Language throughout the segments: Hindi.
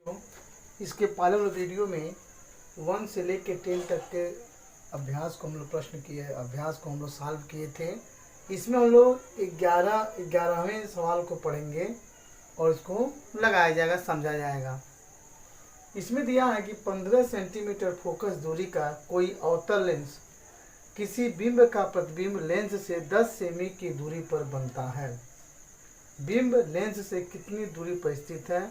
इसके पहले वाले वीडियो में 1 से लेकर 10 तक के अभ्यास को हम लोग सॉल्व किए थे। इसमें हम लोग 11वें सवाल को पढ़ेंगे और इसको लगाया जाएगा, समझा जाएगा। इसमें दिया है कि 15 सेंटीमीटर फोकस दूरी का कोई अवतल लेंस किसी बिंब का प्रतिबिंब लेंस से 10 सेमी की दूरी पर बनता है। बिंब लेंस से कितनी दूरी पर स्थित है,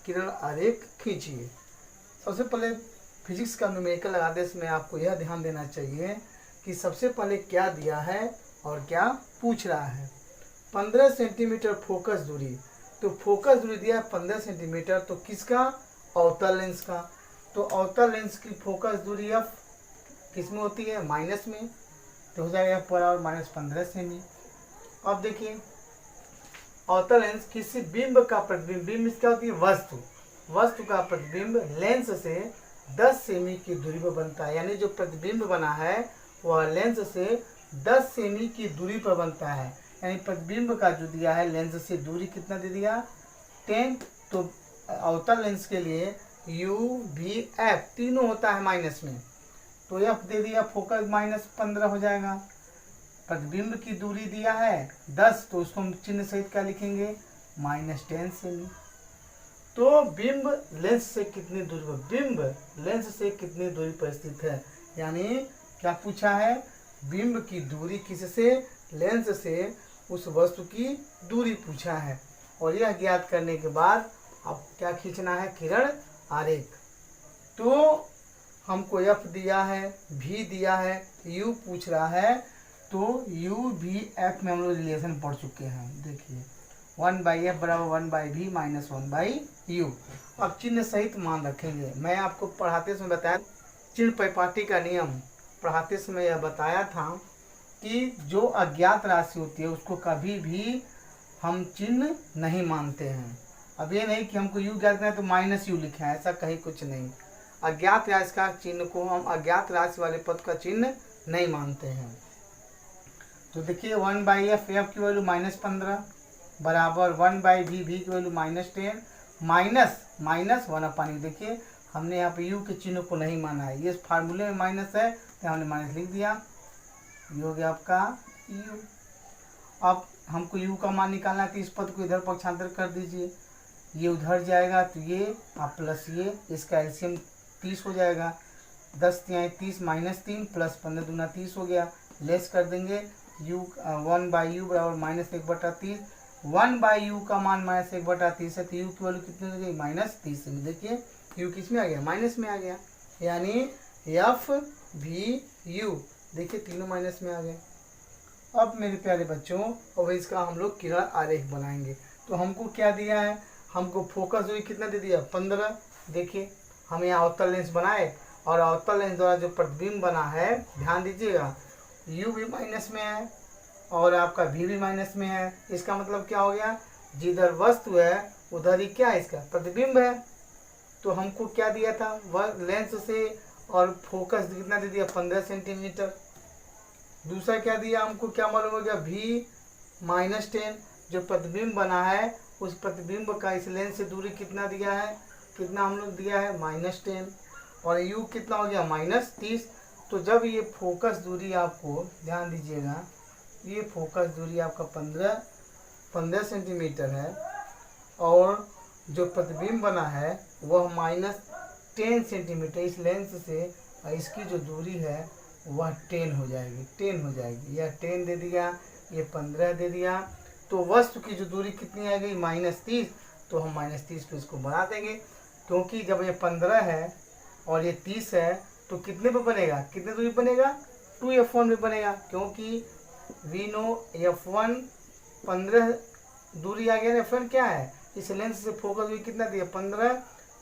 किरण आरेख खींचिए। सबसे पहले फिजिक्स का न्यूमेरिकल लगाते इसमें आपको यह ध्यान देना चाहिए कि सबसे पहले क्या दिया है और क्या पूछ रहा है। 15 सेंटीमीटर फोकस दूरी, तो फोकस दूरी दिया है 15 सेंटीमीटर, तो किसका? अवतल लेंस का। तो अवतल लेंस की फोकस दूरी एफ किस में होती है? माइनस में, तो हो जाएगा पर -15 सेमी। अब देखिए अवतल लेंस किसी बिंब का प्रतिबिंब, बिंब क्या होती है? वस्तु का प्रतिबिंब लेंस से 10 सेमी की दूरी पर बनता है। यानी जो प्रतिबिंब बना है वह लेंस से 10 सेमी की दूरी पर बनता है। यानी प्रतिबिंब का जो दिया है लेंस से दूरी कितना दे दिया? 10। तो अवतल लेंस के लिए U, V, F तीनों होता है माइनस में, तो F दे दिया, फोकस -15 हो जाएगा। प्रतिबिंब की दूरी दिया है 10, तो उसको हम चिन्ह सहित क्या लिखेंगे? -10 सेमी। तो बिंब लेंस से कितनी दूरी पर, बिंब लेंस से कितनी दूरी पर स्थित है? यानी क्या पूछा है? बिंब की दूरी किससे? लेंस से उस वस्तु की दूरी पूछा है। और यह ज्ञात करने के बाद अब क्या खींचना है? किरण आरेख। तो हमको F दिया है, V दिया है, U पूछ रहा है, तो U, V, F में हम लोग रिलेशन पढ़ चुके हैं। देखिए 1/F बराबर 1/V माइनस 1/U। अब चिन्ह सहित मान रखेंगे। मैं आपको पढ़ाते समय बताया, चिन्ह परिपाटी का नियम पढ़ाते समय यह बताया था कि जो अज्ञात राशि होती है उसको कभी भी हम चिन्ह नहीं मानते हैं। अब ये नहीं कि हमको U ज्ञात करना है तो -U लिखा है, ऐसा कहीं कुछ नहीं। अज्ञात राशि का चिन्ह को हम अज्ञात राशि वाले पद का चिन्ह नहीं मानते हैं। तो देखिए 1/F, F की वैल्यू -15 बराबर 1/V, V की वैल्यू -10 माइनस 1/U। देखिए हमने यहाँ पे U के चिन्ह को नहीं माना है, ये फार्मूले में माइनस है तो हमने माइनस लिख दिया। ये हो गया आपका U। अब हमको U का मान निकालना है तो इस पद को इधर पक्षांतर कर दीजिए, ये उधर जाएगा तो ये आप प्लस ये, इसका एलसीएम 30 हो जाएगा। 10 × 30 -3 प्लस 15 दूना 30 हो गया। लेस कर देंगे U 1/U बराबर -1/30। 1/U का मान -1/30 है तो U की वैल्यू कितनी हो गई? -30 में। देखिए U किस में आ गया? माइनस में आ गया। यानी F, V, U देखिए तीनों माइनस में आ गए। अब मेरे प्यारे बच्चों अब इसका हम लोग किरण आरेख बनाएंगे। तो हमको क्या दिया है? हमको फोकस दूरी कितना दे दिया? 15। देखिए हम यहाँ अवतल लेंस बनाए और अवतल लेंस द्वारा जो प्रतिबिंब बना है, ध्यान दीजिएगा, U भी माइनस में है और आपका V भी माइनस में है। इसका मतलब क्या हो गया? जिधर वस्तु है उधर ही क्या है? इसका प्रतिबिंब है। तो हमको क्या दिया था? वह लेंस से और फोकस कितना दे दिया? 15 सेंटीमीटर। दूसरा क्या दिया हमको? क्या मालूम हो गया? V -10 जो प्रतिबिंब बना है उस प्रतिबिंब का इस लेंस से दूरी कितना दिया है? कितना हम लोग दिया है? -10। और U कितना हो गया? -30। तो जब ये फोकस दूरी आपको ध्यान दीजिएगा, ये फोकस दूरी आपका 15 सेंटीमीटर है और जो प्रतिबिंब बना है वह -10 सेंटीमीटर, इस लेंस से इसकी जो दूरी है वह 10 हो जाएगी। यह 10 दे दिया, ये 15 दे दिया, तो वस्तु की जो दूरी कितनी आ गई? -30। तो हम -30 पे इसको बढ़ा देंगे, क्योंकि जब ये 15 है और ये 30 है तो कितने पे बनेगा? कितने दूरी बनेगा? 2F1 पे बनेगा, क्योंकि वी नो F1 15 दूरी आ गया। F1 क्या है? इस लेंस से फोकस दूरी कितना दिया? 15।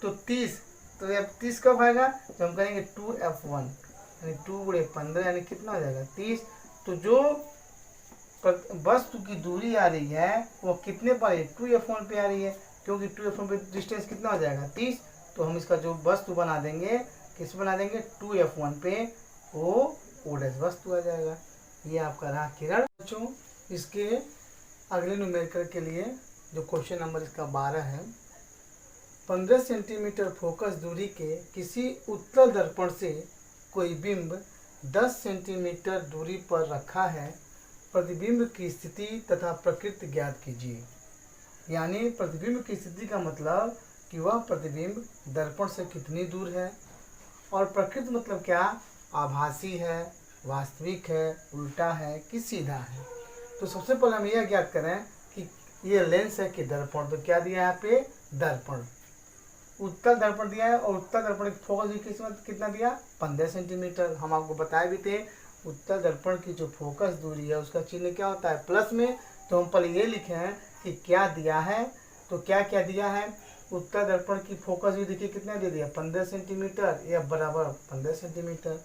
तो 30, तो ये 30 कब आएगा? जब हम करेंगे 2F1, यानी 2 × 15 यानी कितना हो जाएगा? 30। तो जो वस्तु की दूरी आ रही है वो कितने पर है? 2F1 पे आ रही है, क्योंकि 2F1 पे डिस्टेंस कितना हो जाएगा? 30। तो हम इसका जो वस्तु बना देंगे, किस बना देंगे? 2F1 पे O डैश वस्तु आ जाएगा। ये आपका रहा किरण। बच्चों इसके अगले न्यूमेरिकल के लिए जो क्वेश्चन नंबर इसका 12 है, 15 सेंटीमीटर फोकस दूरी के किसी उत्तल दर्पण से कोई बिंब 10 सेंटीमीटर दूरी पर रखा है। प्रतिबिंब की स्थिति तथा प्रकृति ज्ञात कीजिए। यानी प्रतिबिंब की स्थिति का मतलब कि वह प्रतिबिंब दर्पण से कितनी दूर है, और प्रकृति मतलब क्या, आभासी है, वास्तविक है, उल्टा है कि सीधा है। तो सबसे पहले हम यह ज्ञात करें कि ये लेंस है कि दर्पण। तो क्या दिया है यहाँ पे, दर्पण, उत्तल दर्पण दिया है, और उत्तल दर्पण की फोकस की किस्मत कितना दिया, 15 सेंटीमीटर। हम आपको बताए भी थे उत्तल दर्पण की जो फोकस दूरी है उसका चिन्ह क्या होता है, प्लस में। तो हम पहले ये लिखे हैं कि क्या दिया है, तो क्या क्या दिया है, उत्तल दर्पण की फोकस भी देखिए कितना दे दिया, 15 सेंटीमीटर या बराबर 15 सेंटीमीटर।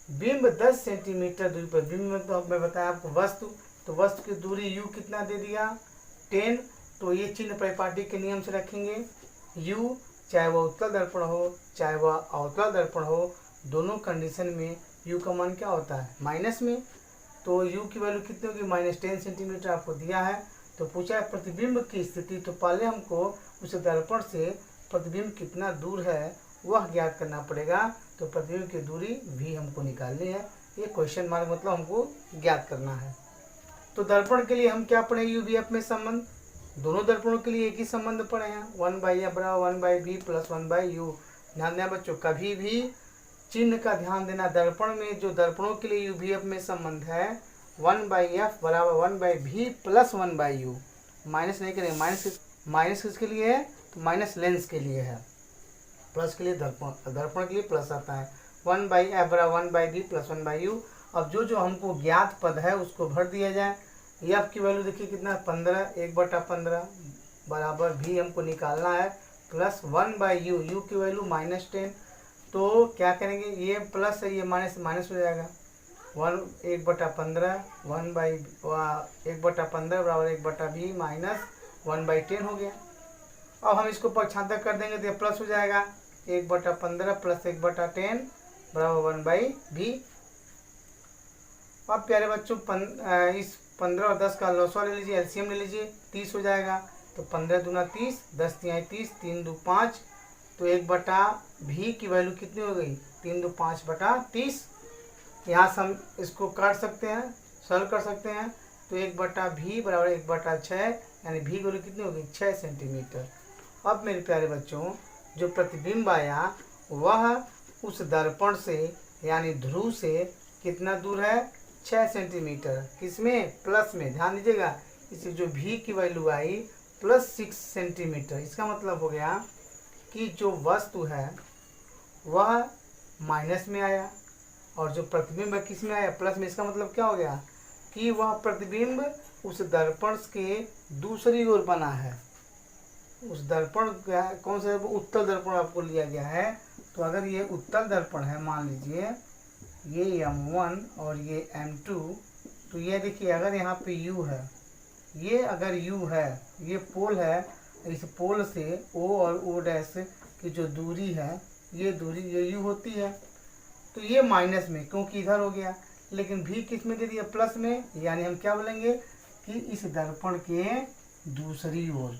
बिंब 10 सेंटीमीटर दूरी पर, बिंब में तो मैं बताया आपको वस्तु, तो वस्तु की दूरी u कितना दे दिया, 10। तो ये चिन्ह परिपाटी के नियम से रखेंगे, u चाहे वह उत्तल दर्पण हो चाहे वह अवतल दर्पण हो, दोनों कंडीशन में u का मान क्या होता है, माइनस में। तो u की वैल्यू कितनी होगी, -10 सेंटीमीटर आपको दिया है। तो पूछा है प्रतिबिंब की स्थिति, तो पहले हमको उस दर्पण से प्रतिबिंब कितना दूर है वह ज्ञात करना पड़ेगा। तो प्रतिबिंब की दूरी भी हमको निकालनी है, ये क्वेश्चन मार्क मतलब हमको ज्ञात करना है। तो दर्पण के लिए हम क्या पढ़े, यू वी एफ में संबंध, दोनों दर्पणों के लिए एक ही संबंध पढ़े हैं, 1/f बराबर 1/b प्लस 1/u। ध्यान देना बच्चों, कभी भी चिन्ह का ध्यान देना, दर्पण में जो दर्पणों के लिए यूवीएफ में संबंध है 1/f बराबर 1/b प्लस 1/u। माइनस नहीं करेंगे, माइनस किसके लिए है, तो माइनस लेंस के लिए है, प्लस के लिए दर्पण के लिए प्लस आता है। 1/f बराबर 1/b प्लस 1/u। अब जो हमको ज्ञात पद है उसको भर दिया जाए। f की वैल्यू देखिए कितना, 15, 1/15 बराबर भी हमको निकालना है, प्लस 1/u, u की वैल्यू -10। तो क्या करेंगे, ये प्लस है, ये माइनस हो जाएगा, 1/15 1/15 बराबर 1/b माइनस 1/10 हो गया। अब हम इसको पक्षांतर कर देंगे तो ये प्लस हो जाएगा, 1/15 प्लस 1/10 बराबर 1/b। अब प्यारे बच्चों इस 15 और 10 का लॉसवा ले लीजिए, एलसीएम ले लीजिए, 30 हो जाएगा। तो 15 दूना 30, 10 तिहाई 30, 3 2 5। तो 1/b की वैल्यू कितनी हो गई, 3 2 5/30। यहाँ से हम इसको काट सकते हैं, सरल कर सकते हैं। तो 1/b बराबर 1/6, यानी भी की वैल्यू कितनी होगी, 6 सेंटीमीटर। अब मेरे प्यारे बच्चों, जो प्रतिबिंब आया वह उस दर्पण से यानी ध्रुव से कितना दूर है, 6 सेंटीमीटर। किसमें, प्लस में। ध्यान दीजिएगा, इसे जो भी की वैल्यू आई +6 सेंटीमीटर, इसका मतलब हो गया कि जो वस्तु है वह माइनस में आया और जो प्रतिबिंब है किस में आया, प्लस में। इसका मतलब क्या हो गया कि वह प्रतिबिंब उस दर्पण के दूसरी ओर बना है। उस दर्पण का कौन सा, उत्तल दर्पण आपको लिया गया है। तो अगर ये उत्तल दर्पण है, मान लीजिए ये M1 और ये M2, तो ये देखिए अगर यहाँ पे U है, ये अगर U है, ये पोल है, इस पोल से O और O' की जो दूरी है, ये दूरी ये U होती है। तो ये माइनस में, क्योंकि इधर हो गया, लेकिन भी किस में दे दिया, प्लस में। यानी हम क्या बोलेंगे कि इस दर्पण के दूसरी ओर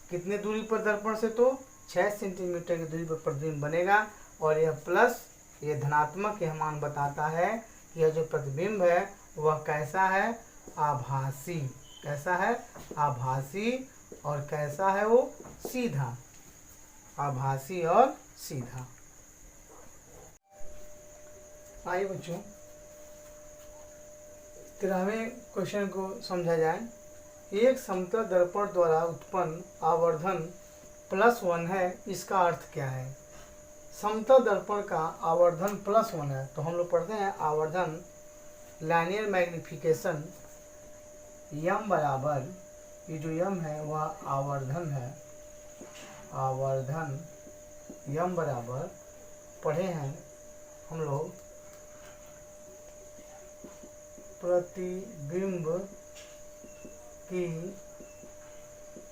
कितने दूरी पर दर्पण से, तो 6 सेंटीमीटर की दूरी पर प्रतिबिंब बनेगा। और यह प्लस, ये धनात्मक यह मान बताता है कि यह जो प्रतिबिंब है वह कैसा है, आभासी। कैसा है, आभासी। और कैसा है वो, सीधा। आभासी और सीधा। आइए बच्चों 13वें क्वेश्चन को समझा जाए। एक समतल दर्पण द्वारा उत्पन्न आवर्धन +1 है, इसका अर्थ क्या है। समतल दर्पण का आवर्धन +1 है, तो हम लोग पढ़ते हैं आवर्धन लाइनियर मैग्निफिकेशन यम बराबर, ये जो यम है वह आवर्धन है, आवर्धन यम बराबर पढ़े हैं हम लोग प्रतिबिंब की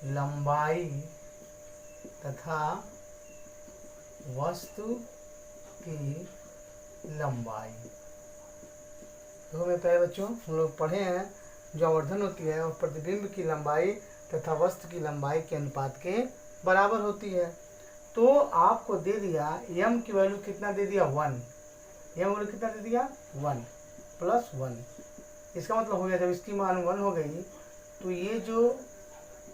लंबाई तथा वस्तु की लंबाई। तो मेरे प्यारे बच्चों, हम लोग पढ़े हैं जो आवर्धन होती है और प्रतिबिंब की लंबाई तथा वस्तु की लंबाई के अनुपात के बराबर होती है। तो आपको दे दिया m की वैल्यू कितना दे दिया 1, m वैल्यू कितना दे दिया 1 प्लस 1। इसका मतलब हो गया जब इसकी मान 1 हो गई तो ये जो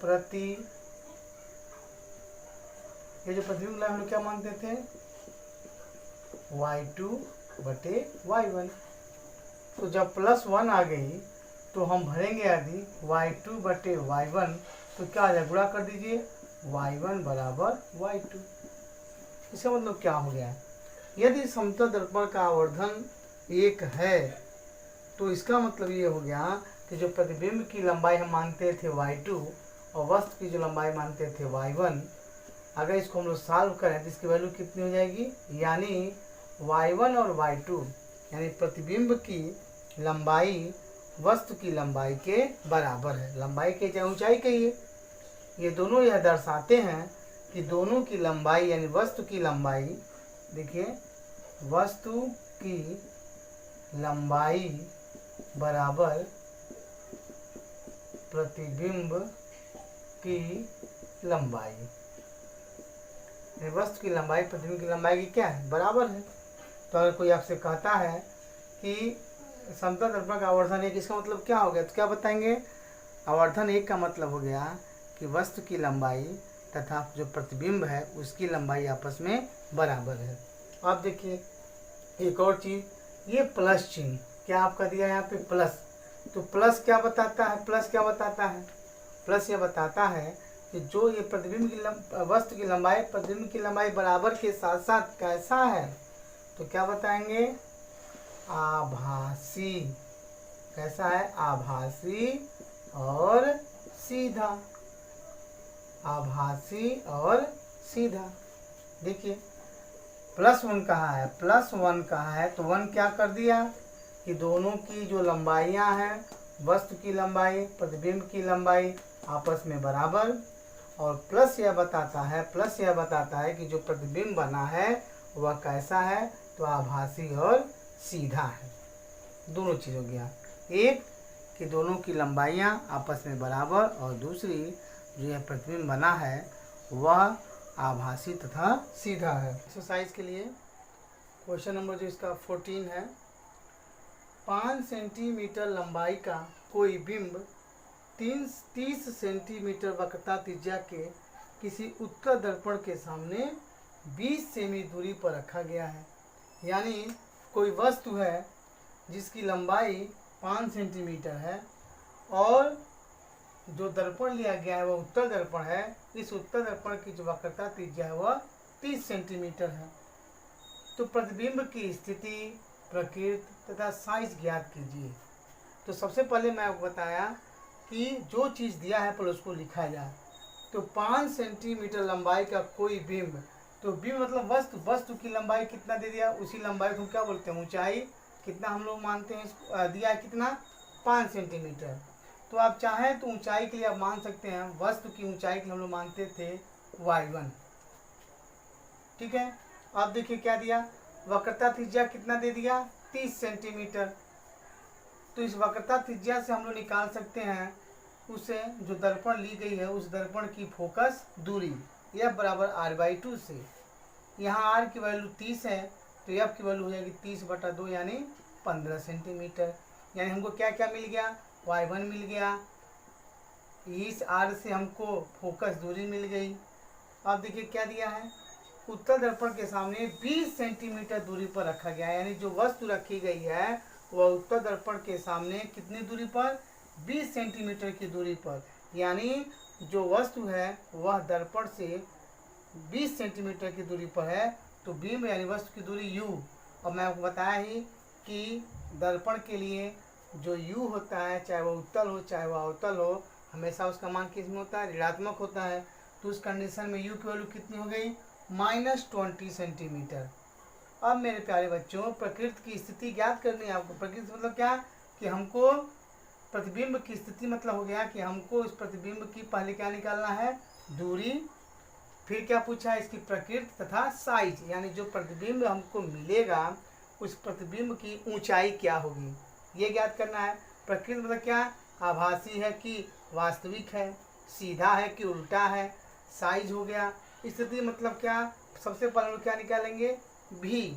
प्रतिबिंब हम लोग क्या मानते थे y2 बटे y1। तो जब प्लस 1 आ गई तो हम भरेंगे यदि y2 बटे y1 तो क्या आ जाए, गुणा कर दीजिए y1 बराबर y2। इसका मतलब क्या हो गया, यदि समतल दर्पण का आवर्धन 1 है तो इसका मतलब ये हो गया कि जो प्रतिबिंब की लंबाई हम मानते थे y2 और वस्तु की जो लंबाई मानते थे y1, अगर इसको हम लोग सॉल्व करें तो इसकी वैल्यू कितनी हो जाएगी, यानी y1 और y2 यानी प्रतिबिंब की लंबाई वस्तु की लंबाई के बराबर है। लंबाई के चाहे ऊंचाई कहिए, ये दोनों यह दर्शाते हैं कि दोनों की लंबाई यानी वस्तु की लंबाई, देखिए वस्तु की लंबाई बराबर प्रतिबिंब की लंबाई, वस्तु की लंबाई प्रतिबिंब की लंबाई की क्या है, बराबर है। तो अगर कोई आपसे कहता है कि समतल दर्पण का आवर्धन 1, इसका मतलब क्या हो गया, तो क्या बताएंगे, आवर्धन 1 का मतलब हो गया कि वस्तु की लंबाई तथा जो प्रतिबिंब है उसकी लंबाई आपस में बराबर है। अब देखिए एक और चीज़, ये प्लस चिन्ह क्या आपका दिया है यहाँ पे प्लस, तो प्लस क्या बताता है, प्लस क्या बताता है, प्लस ये बताता है कि जो ये प्रतिबिंब की वस्तु की लंबाई प्रतिबिंब की लंबाई बराबर के साथ साथ कैसा है, तो क्या बताएंगे, आभासी। कैसा है, आभासी और सीधा, आभासी और सीधा। देखिए प्लस 1 कहाँ है, प्लस 1 कहाँ है, तो 1 क्या कर दिया कि दोनों की जो लंबाइयाँ हैं, वस्तु की लंबाई प्रतिबिंब की लंबाई आपस में बराबर, और प्लस यह बताता है, प्लस यह बताता है कि जो प्रतिबिंब बना है वह कैसा है, तो आभासी और सीधा है। दोनों चीज़ हो गया, एक कि दोनों की लंबाइयाँ आपस में बराबर, और दूसरी जो यह प्रतिबिंब बना है वह आभासी तथा सीधा है। एक्सरसाइज के लिए क्वेश्चन नंबर जो इसका 14 है, 5 सेंटीमीटर लंबाई का कोई बिंब 30 सेंटीमीटर वक्रता त्रिज्या के किसी उत्तल दर्पण के सामने 20 सेमी दूरी पर रखा गया है। यानी कोई वस्तु है जिसकी लंबाई 5 सेंटीमीटर है और जो दर्पण लिया गया है वह उत्तल दर्पण है। इस उत्तल दर्पण की जो वक्रता त्रिज्या है वह 30 सेंटीमीटर है। तो प्रतिबिंब की स्थिति, प्रकृति तथा साइज ज्ञात कीजिए। तो सबसे पहले मैं आपको बताया कि जो चीज़ दिया है पर उसको लिखा जाए। तो 5 सेंटीमीटर लंबाई का कोई बिंब, तो बिंब मतलब वस्तु की लंबाई कितना दे दिया, उसी लंबाई को क्या बोलते हैं, ऊंचाई कितना हम लोग मानते हैं, दिया है कितना 5 सेंटीमीटर। तो आप चाहें तो ऊंचाई के लिए आप मान सकते हैं, वस्तु की ऊंचाई के लिए हम लोग मानते थे y1, ठीक है। अब देखिए क्या दिया, वक्रता त्रिज्या कितना दे दिया 30 सेंटीमीटर। तो इस वक्रता त्रिज्या से हम लोग निकाल सकते हैं उसे जो दर्पण ली गई है उस दर्पण की फोकस दूरी F बराबर r/2 से। यहाँ r की वैल्यू 30 है तो F की वैल्यू हो जाएगी 30/2 यानी 15 सेंटीमीटर। यानी हमको क्या क्या मिल गया, y1 मिल गया, इस r से हमको फोकस दूरी मिल गई। अब देखिए क्या दिया है, उत्तल दर्पण के सामने 20 सेंटीमीटर दूरी पर रखा गया है। यानी जो वस्तु रखी गई है वह उत्तल दर्पण के सामने कितनी दूरी पर, 20 सेंटीमीटर की दूरी पर। यानी जो वस्तु है वह दर्पण से 20 सेंटीमीटर की दूरी पर है। तो बिंब यानी वस्तु की दूरी u, और मैं आपको बताया ही कि दर्पण के लिए जो u होता है, चाहे वह उत्तल हो चाहे वह अवतल हो, हमेशा उसका मान किस में होता है, ऋणात्मक होता है। तो उस कंडीशन में u की वैल्यू कितनी हो गई, -20 सेंटीमीटर। अब मेरे प्यारे बच्चों, प्रकृति की स्थिति ज्ञात करनी है आपको। प्रकृति मतलब क्या, कि हमको प्रतिबिंब की स्थिति मतलब हो गया कि हमको इस प्रतिबिंब की पहले क्या निकालना है, दूरी, फिर क्या पूछा है इसकी प्रकृति तथा साइज, यानी जो प्रतिबिंब हमको मिलेगा उस प्रतिबिंब की ऊंचाई क्या होगी ये ज्ञात करना है। प्रकृति मतलब क्या, आभासी है कि वास्तविक है, सीधा है कि उल्टा है, साइज हो गया। स्थिति मतलब क्या, सबसे पहले हम लोग क्या निकालेंगे, भी।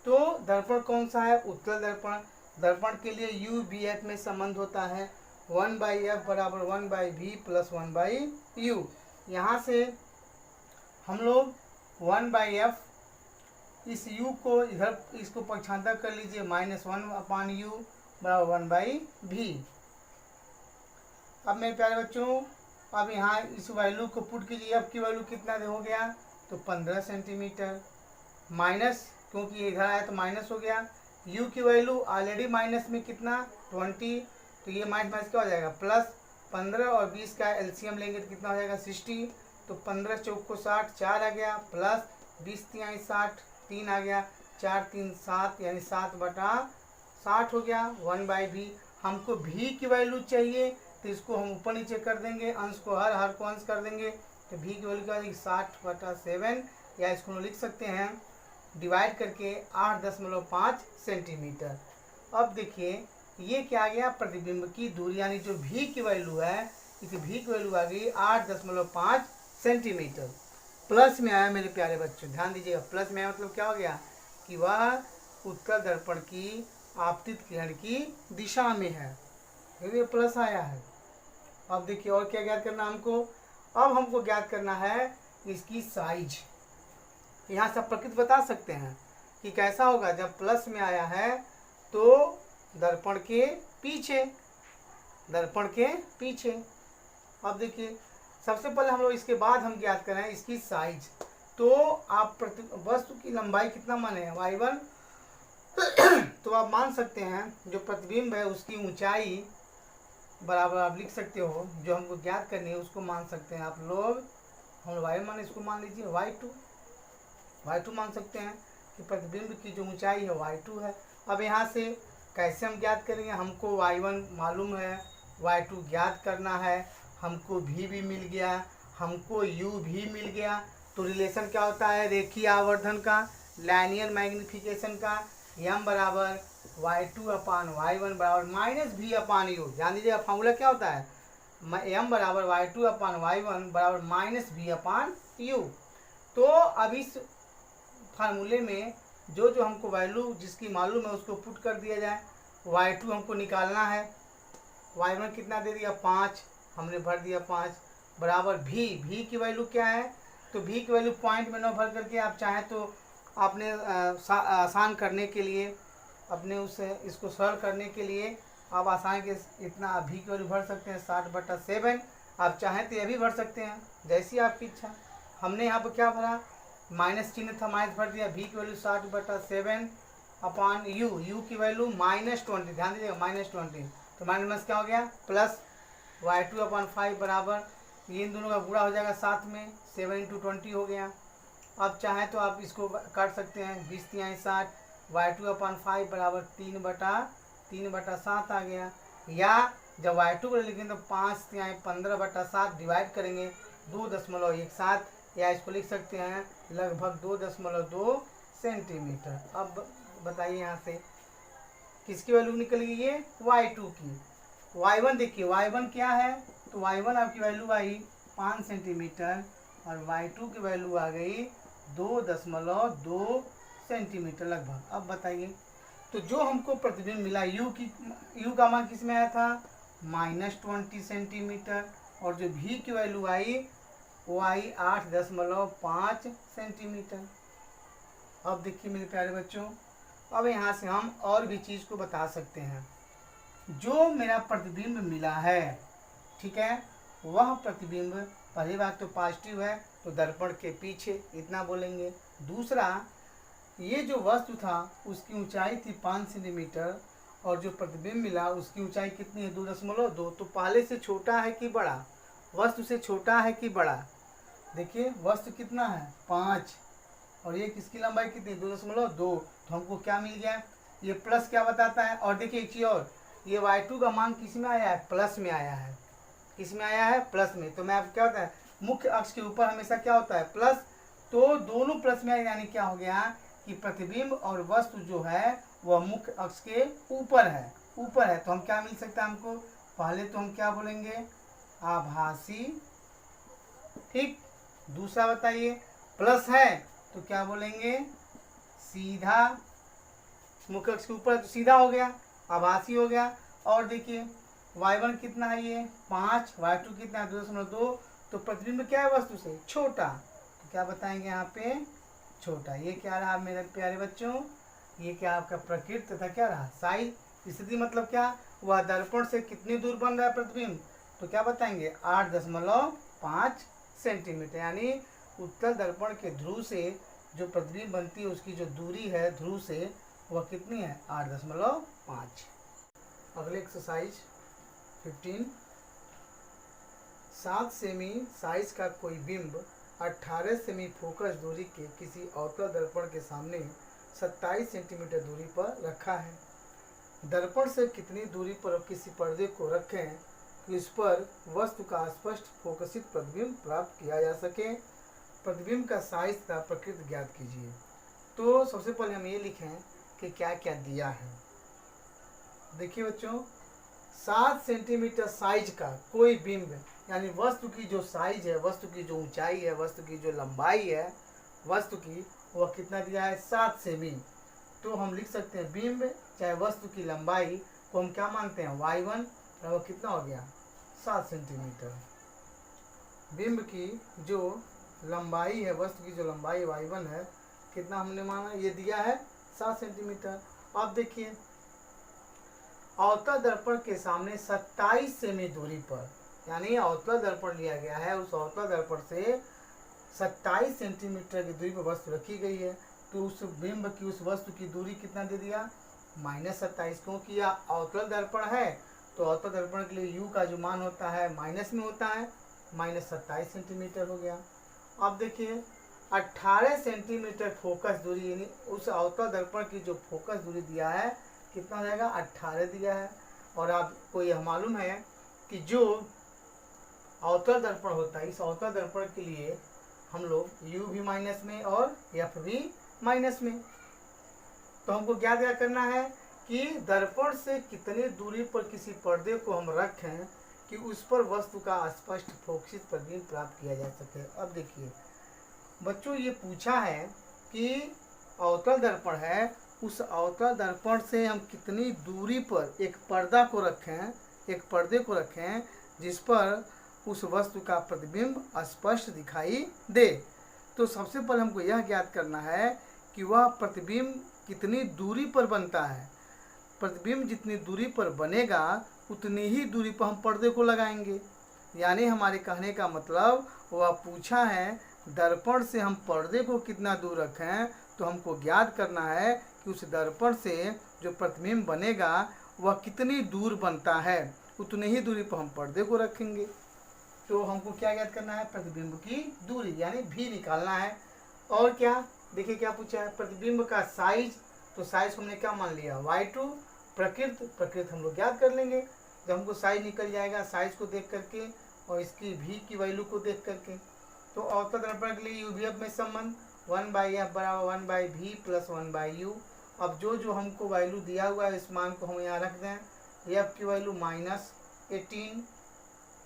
तो दर्पण कौन सा है, उत्तल दर्पण। दर्पण के लिए यू बी एफ में संबंध होता है 1/f बराबर 1/v प्लस 1/u। यहाँ से हम लोग 1/f, इस u को इधर इसको पक्षांतर कर लीजिए, -1/u बराबर 1/v। अब मेरे प्यारे बच्चों, अब यहाँ इस वैल्यू को पुट कीजिए। अब की वैल्यू कितना हो गया, तो 15 सेंटीमीटर, माइनस क्योंकि इधर आया तो माइनस हो गया। u की वैल्यू ऑलरेडी माइनस में कितना 20, तो ये माइनस माइनस क्या हो जाएगा प्लस। 15 और 20 का एलसीएम लेंगे तो कितना हो जाएगा 60। तो 15 चौक को 60, 4 आ गया, प्लस 20 तिहाई 60, 3 आ गया, 4 3 7 यानी 7/60 हो गया 1/v। हमको v की वैल्यू चाहिए तो इसको हम ऊपर नीचे कर देंगे, अंश को हर को अंश कर देंगे। तो v की वैल्यू क्या हो जाएगी 60/7, या इसको लिख सकते हैं डिवाइड करके 8.5 सेंटीमीटर। अब देखिए ये क्या आ गया, प्रतिबिंब की दूरी, यानी जो v की वैल्यू है, इस v की वैल्यू आ गई 8.5 सेंटीमीटर। प्लस में आया मेरे प्यारे बच्चों, ध्यान दीजिएगा, प्लस में आया मतलब क्या हो गया कि वह उत्तल दर्पण की आपतित किरण की दिशा में है, ये प्लस आया है। अब देखिए और क्या ज्ञात करना हमको, अब हमको ज्ञात करना है इसकी साइज। यहाँ से प्रकृति बता सकते हैं कि कैसा होगा, जब प्लस में आया है तो दर्पण के पीछे, दर्पण के पीछे। अब देखिए सबसे पहले हम लोग इसके बाद हम ज्ञात करें इसकी साइज। तो आप वस्तु की लंबाई कितना माने हैं y1, तो आप मान सकते हैं जो प्रतिबिंब है उसकी ऊंचाई बराबर आप लिख सकते हो, जो हमको ज्ञात करनी है उसको मान सकते हैं आप लोग, हम लोग y1 मान, इसको मान लीजिए y2 मान सकते हैं कि प्रतिबिंब की जो ऊंचाई है y2 है। अब यहाँ से कैसे हम ज्ञात करेंगे, हमको y1 मालूम है, y2 ज्ञात करना है, हमको v भी मिल गया, हमको u भी मिल गया। तो रिलेशन क्या होता है, रेखीय आवर्धन का, लाइनियर मैग्निफिकेशन का, m बराबर y2/y1 बराबर -v/u। ध्यान दीजिएगा फॉर्मूला क्या होता है, m बराबर y2/y1 बराबर -v/u। तो अब इस फार्मूले में जो जो हमको वैल्यू जिसकी मालूम है उसको पुट कर दिया जाए। y2 हमको निकालना है, y1 कितना दे दिया 5, हमने भर दिया 5 बराबर v की वैल्यू क्या है, तो v की वैल्यू पॉइंट में न भर करके आप चाहें तो आपने आसान करने के लिए, अपने उस इसको सरल करने के लिए आप आसान के इतना v की वैल्यू भर सकते हैं 60/7। आप चाहें तो यह भी भर सकते हैं, जैसी आपकी इच्छा। हमने यहाँ पर क्या भरा, माइनस चिन्ह था, माइनस भर दिया, v की वैल्यू 60/7/u, u की वैल्यू -20, ध्यान दीजिएगा -20, तो माइनस क्या हो गया प्लस y2/5 बराबर, ये इन दोनों का गुणा हो जाएगा साथ में, 7 × 20 हो गया। अब चाहे तो आप इसको काट सकते हैं, 20 तिहाई 60, y2/5 बराबर 3/7 आ गया। या जब y2 को लिखेंगे तो 5 तिहाई 15/7 डिवाइड करेंगे 2.17, या इसको लिख सकते हैं लगभग 2.2 सेंटीमीटर। अब बताइए यहाँ से किसकी वैल्यू निकलेगी, ये y2 की। y1 देखिए, y1 क्या है, तो y1 आपकी वैल्यू आई 5 सेंटीमीटर और y2 की वैल्यू आ गई 2.2 सेंटीमीटर लगभग। अब बताइए, तो जो हमको प्रतिबिंब मिला u का मान किस में आया था -20 सेंटीमीटर, और जो v की वैल्यू आई वो आई 8.5 सेंटीमीटर। अब देखिए मेरे प्यारे बच्चों, अब यहाँ से हम और भी चीज़ को बता सकते हैं। जो मेरा प्रतिबिंब मिला है, ठीक है, वह प्रतिबिंब पहली बात तो पॉजिटिव है, तो दर्पण के पीछे इतना बोलेंगे। दूसरा, ये जो वस्तु था उसकी ऊंचाई थी 5 सेंटीमीटर, और जो प्रतिबिंब मिला उसकी ऊंचाई कितनी है 2.2, तो पहले से छोटा है कि बड़ा, वस्तु से छोटा है कि बड़ा। देखिए वस्तु कितना है 5, और ये किसकी लंबाई कितनी 2.2, तो हमको क्या मिल गया, ये प्लस क्या बताता है। और देखिए एक चीज़ और, ये y2 का मान किस में आया है, प्लस में आया है, किस में आया है प्लस में। तो मैं आपको क्या होता है, मुख्य अक्ष के ऊपर हमेशा क्या होता है प्लस, तो दोनों प्लस में आए, यानी क्या हो गया कि प्रतिबिंब और वस्तु जो है वह मुख्य अक्ष के ऊपर है, तो हम क्या मिल सकता है हमको, पहले तो हम क्या बोलेंगे आभासी, ठीक, दूसरा बताइए प्लस है तो क्या बोलेंगे, सीधा मुख्य अक्ष के ऊपर तो सीधा हो गया, आभासी हो गया। और देखिए y1 कितना है, ये 5, y2 कितना है 2.2, तो प्रतिबिंब क्या है वस्तु से, छोटा, तो क्या बताएंगे यहाँ पे, छोटा। ये क्या रहा मेरे प्यारे बच्चों, ये क्या आपका प्रकृति तथा क्या रहा, साइज। स्थिति मतलब क्या, वह दर्पण से कितनी दूर बन रहा है प्रतिबिंब, तो क्या बताएंगे 8.5 सेंटीमीटर, यानी उत्तल दर्पण के ध्रुव से जो प्रतिबिंब बनती है उसकी जो दूरी है ध्रुव से वह कितनी है, 8.5। अगले एक्सरसाइज 15, 7 सेमी साइज का कोई बिंब 18 सेमी फोकस दूरी के किसी अवतल दर्पण के सामने 27 सेंटीमीटर दूरी पर रखा है। दर्पण से कितनी दूरी पर किसी पर्दे को रखें कि इस पर वस्तु का स्पष्ट फोकसित प्रतिबिंब प्राप्त किया जा सके। प्रतिबिंब का साइज तथा प्रकृति ज्ञात कीजिए। तो सबसे पहले हम ये लिखें कि क्या क्या दिया है। देखिए बच्चों, 7 सेंटीमीटर साइज का कोई बिंब, यानी वस्तु की जो साइज है, वस्तु की जो ऊंचाई है, वस्तु की जो लंबाई है वस्तु की, वह कितना दिया है, 7 सेमी। तो हम लिख सकते हैं बिंब चाहे वस्तु की लंबाई को हम क्या मानते हैं, y1, और वह कितना हो गया, 7 सेंटीमीटर। बिंब की जो लंबाई है, वस्तु की जो लंबाई y1 है, कितना हमने माना, ये दिया है 7 सेंटीमीटर। अब देखिए अवतल दर्पण के सामने 27 सेमी दूरी पर, यानी अवतल दर्पण लिया गया है, उस अवतल दर्पण से 27 सेंटीमीटर की दूरी पर वस्तु रखी गई है। तो उस बिंब की उस वस्तु की दूरी कितना दे दिया, -27, क्योंकि यह अवतल दर्पण है तो अवतल दर्पण के लिए u का जो मान होता है माइनस में होता है, -27 सेंटीमीटर हो गया। अब देखिए 18 सेंटीमीटर फोकस दूरी, यानी उस अवतल दर्पण की जो फोकस दूरी दिया है कितना हो जाएगा, 18 दिया है। और आपको यह मालूम है कि जो अवतल दर्पण होता है, इस अवतल दर्पण के लिए हम लोग u भी माइनस में और f भी माइनस में। तो हमको क्या करना है कि दर्पण से कितनी दूरी पर किसी पर्दे को हम रखें कि उस पर वस्तु का स्पष्ट फोकसित प्रतिबिंब प्राप्त किया जा सके। अब देखिए बच्चों, ये पूछा है कि अवतल दर्पण है, उस अवतल दर्पण से हम कितनी दूरी पर एक पर्दा को रखें, एक पर्दे को रखें जिस पर उस वस्तु का प्रतिबिंब स्पष्ट दिखाई दे। तो सबसे पहले हमको यह ज्ञात करना है कि वह प्रतिबिंब कितनी दूरी पर बनता है। प्रतिबिंब जितनी दूरी पर बनेगा उतनी ही दूरी पर हम पर्दे को लगाएंगे। यानी हमारे कहने का मतलब, वह पूछा है दर्पण से हम पर्दे को कितना दूर रखें, तो हमको ज्ञात करना है कि उस दर्पण से जो प्रतिबिंब बनेगा वह कितनी दूर बनता है, उतनी ही दूरी पर हम पर्दे को रखेंगे। तो हमको क्या ज्ञात करना है, प्रतिबिंब की दूरी, यानी भी निकालना है। और क्या देखिए क्या पूछा है, प्रतिबिंब का साइज, तो साइज हमने क्या मान लिया, y2। प्रकृति हम लोग ज्ञात कर लेंगे जब हमको साइज निकल जाएगा, साइज को देख करके और इसकी भी की वैल्यू को देख करके। तो अवतल दर्पण के लिए UVF में संबंध 1/f बराबर 1/v प्लस 1/u। अब जो हमको वैल्यू दिया हुआ है इस मान को हम यहाँ रख दें, f की वैल्यू -18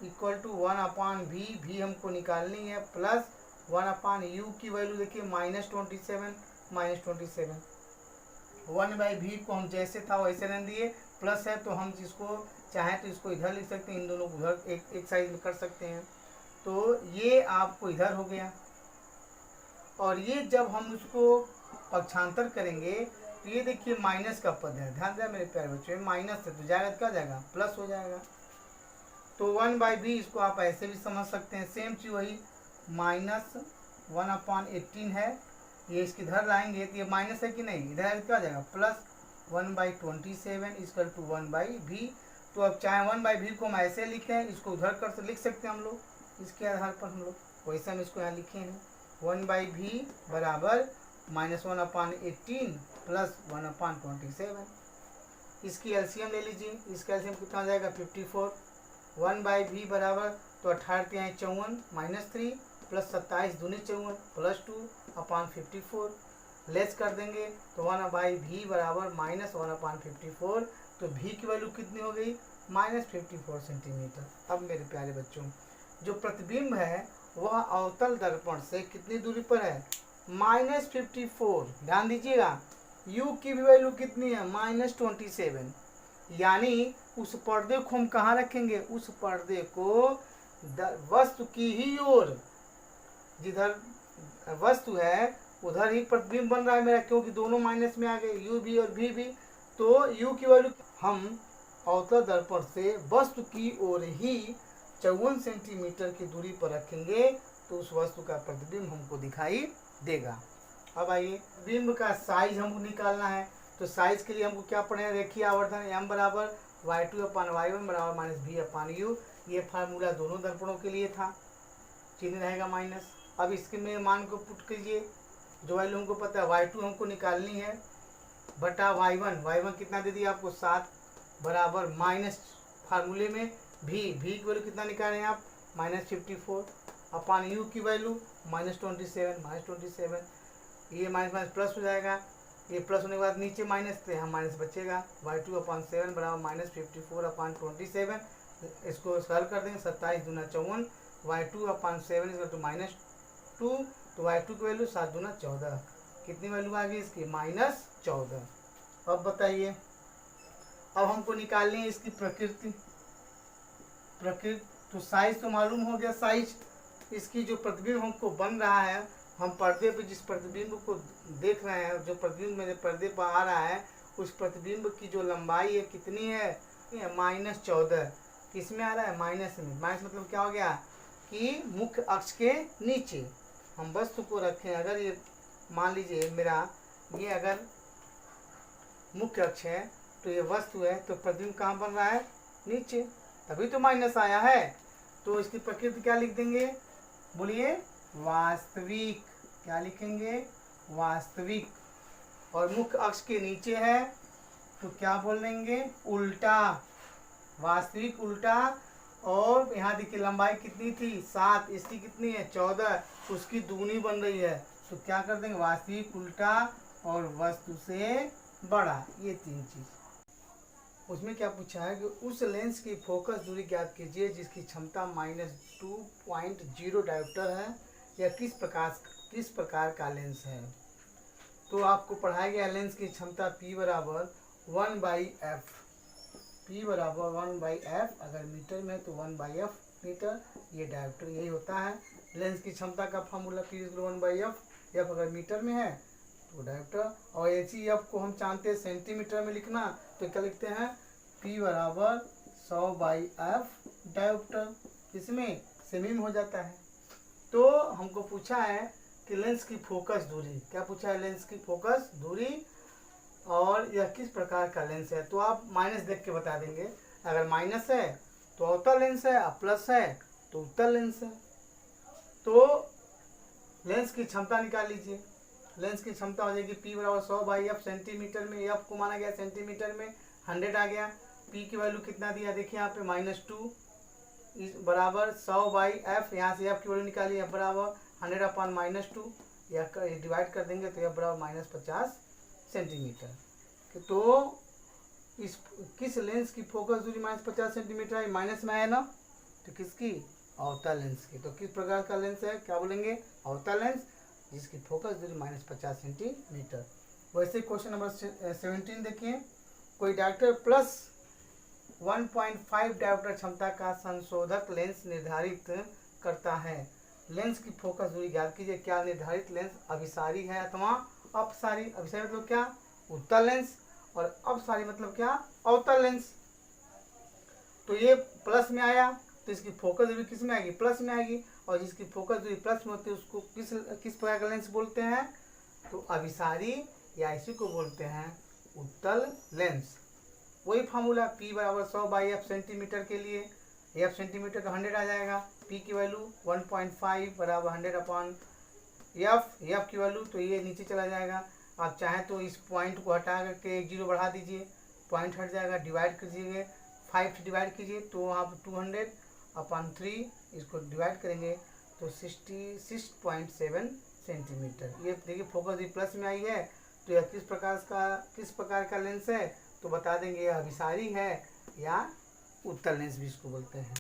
इक्वल टू 1/v, भी हमको निकालनी है, प्लस 1/u की वैल्यू देखिए -27, 1/v को हम जैसे था वैसे रहने दिए, प्लस है तो हम जिसको चाहें तो इसको इधर लिख सकते हैं, इन दोनों को उधर एक साइड में कर सकते हैं। तो ये आपको इधर हो गया, और ये जब हम उसको पक्षांतर करेंगे तो ये देखिए माइनस का पद है, ध्यान दें मेरे प्यारे बच्चों, माइनस है तो जाएगा क्या जाएगा, प्लस हो जाएगा। तो 1/v इसको आप ऐसे भी समझ सकते हैं, सेम चीज वही -1/18 है, ये इसके इधर लाएंगे तो ये माइनस है कि नहीं, इधर क्या जाएगा प्लस 1/27 इक्वल टू 1/v। तो अब चाहे 1/v को हम ऐसे लिखें, इसको उधर कर लिख सकते हैं हम लोग, इसके आधार पर हम लोग वैसे हम इसको यहाँ लिखे हैं 1/v बराबर -1/18 प्लस 1/27। इसकी एलसीएम ले लीजिए, इसका एलसीएम कितना हो जाएगा 54। 1/v बराबर तो 18 54 -3 प्लस 27 दूनी 54 प्लस 2/54, लेस कर देंगे तो 1/v बराबर -1/54। तो v की वैल्यू कितनी हो गई, -54 सेंटीमीटर। अब मेरे प्यारे बच्चों, जो प्रतिबिंब है वह अवतल दर्पण से कितनी दूरी पर है, -54। ध्यान दीजिएगा u की भी वैल्यू कितनी है, -27। यानी उस पर्दे को हम कहाँ रखेंगे, उस पर्दे को वस्तु की ही ओर, जिधर वस्तु है उधर ही प्रतिबिंब बन रहा है मेरा, क्योंकि दोनों माइनस में आ गए, u भी और v भी। तो u की वैल्यू हम अवतल दर्पण से वस्तु की ओर ही 54 सेंटीमीटर की दूरी पर रखेंगे, तो उस वस्तु का प्रतिबिंब हमको दिखाई देगा। अब आइए बिंब का साइज हमको निकालना है, तो साइज के लिए हमको क्या पढ़े, रेखीय आवर्धन m बराबर y2/y1 बराबर -v/u। ये फार्मूला दोनों दर्पणों के लिए था, चिन्ह रहेगा माइनस। अब इसके में मान को पुट कीजिए, जो वैल्यू हमको पता है y2 हमको निकालनी है बटा y1 कितना दे दिया आपको 7 बराबर माइनस फार्मूले में v की वैल्यू कितना निकाल रहे हैं आप, -54 अपान u की वैल्यू -27, ये माइनस प्लस हो जाएगा, ये प्लस होने के बाद नीचे माइनस थे, हम माइनस बचेगा, y2/7 बराबर -54/27। इसको सॉल्व कर देंगे, 27 दूना 54, y2/7 -2, तो y2 की वैल्यू 7 दूना 14, कितनी वैल्यू आ गई इसकी, -14। अब बताइए, अब हमको निकालनी है इसकी प्रकृति। तो साइज तो मालूम हो गया, साइज इसकी जो प्रतिबिंब हमको बन रहा है, हम पर्दे पे जिस प्रतिबिंब को देख रहे हैं, जो प्रतिबिंब मेरे पर्दे पर आ रहा है, उस प्रतिबिंब की जो लंबाई है कितनी है, -14। किस में आ रहा है, माइनस में। माइनस मतलब क्या हो गया कि मुख्य अक्ष के नीचे हम वस्तु को रखें। अगर ये मान लीजिए मेरा ये अगर मुख्य अक्ष है, तो ये वस्तु है, तो प्रतिबिंब कहाँ बन रहा है, नीचे, तभी तो माइनस आया है। तो इसकी प्रकृति क्या लिख देंगे, बोलिए वास्तविक। क्या लिखेंगे, वास्तविक। और मुख्य अक्ष के नीचे है तो क्या बोल देंगे, उल्टा। वास्तविक उल्टा। और यहाँ देखिए लंबाई कितनी थी 7, इसकी कितनी है 14, उसकी दुगनी बन रही है, तो क्या कर देंगे, वास्तविक उल्टा और वस्तु से बड़ा, ये 3 चीज। उसमें क्या पूछा है कि उस लेंस की फोकस दूरी ज्ञात कीजिए जिसकी क्षमता -2.0 डायोप्टर है, या किस प्रकार का लेंस है। तो आपको पढ़ाया गया लेंस की क्षमता P बराबर 1/f, P बराबर 1/f, अगर मीटर में तो 1/f मीटर, ये डायोप्टर यही होता है। लेंस की क्षमता का फॉर्मूला P 1/f, f अगर मीटर में है तो डायोप्टर, और ऐसी f को हम चाहते हैं सेंटीमीटर में लिखना, तो क्या लिखते हैं, P बराबर 100/f डायोप्टर, इसमें सेमी में हो जाता है। तो हमको पूछा है कि लेंस की फोकस दूरी, क्या पूछा है, लेंस की फोकस दूरी, और यह किस प्रकार का लेंस है। तो आप माइनस देख के बता देंगे, अगर माइनस है तो अवतल लेंस है, और प्लस है तो उत्तल लेंस है। तो लेंस की क्षमता निकाल लीजिए। लेंस की क्षमता हो जाएगी P बराबर 100/f सेंटीमीटर में, f को माना गया सेंटीमीटर में, 100 आ गया। P की वैल्यू कितना दिया, देखिए यहाँ पे -2 बराबर 100/f, यहाँ से f की वैल्यू निकाली, f बराबर 100/-2, या डिवाइड कर देंगे तो f बराबर -50 सेंटीमीटर। तो इस किस लेंस की फोकस दूरी -50 सेंटीमीटर है, माइनस में है ना, तो किसकी, अवतल लेंस की। तो किस प्रकार का लेंस है, क्या बोलेंगे, अवतल लेंस, जिसकी फोकस दूरी -50 सेंटीमीटर। वैसे क्वेश्चन नंबर 17 देखिए, कोई डायोप्टर प्लस 1.5 डायोप्टर क्षमता का संशोधक लेंस निर्धारित करता है। लेंस की फोकस दूरी ज्ञात कीजिए। क्या निर्धारित लेंस अभिसारी है अथवा अपसारी। अभिसारी मतलब क्या, उत्तल लेंस, और अपसारी मतलब क्या, अवतल लेंस। तो ये प्लस में आया तो इसकी फोकस दूरी किस में आएगी, प्लस में आएगी, और जिसकी फोकस दूरी प्लस में होती है उसको किस प्रकार का लेंस बोलते हैं, तो अभिसारी, या इसी को बोलते हैं उत्तल लेंस। वही फार्मूला P बराबर 100/f सेंटीमीटर के लिए, f सेंटीमीटर तो 100 आ जाएगा, P की वैल्यू 1.5 बराबर 100/f, f की वैल्यू तो ये नीचे चला जाएगा। आप चाहें तो इस पॉइंट को हटा करके 1 0 बढ़ा दीजिए, पॉइंट हट जाएगा, डिवाइड कीजिए, 5 से डिवाइड कीजिए तो आप 200/3, इसको डिवाइड करेंगे तो 66.7 सेंटीमीटर। ये देखिए फोकस भी प्लस में आई है, तो यह किस प्रकार का लेंस है, तो बता देंगे यह अभिसारी है या उत्तल लेंस भी इसको बोलते हैं।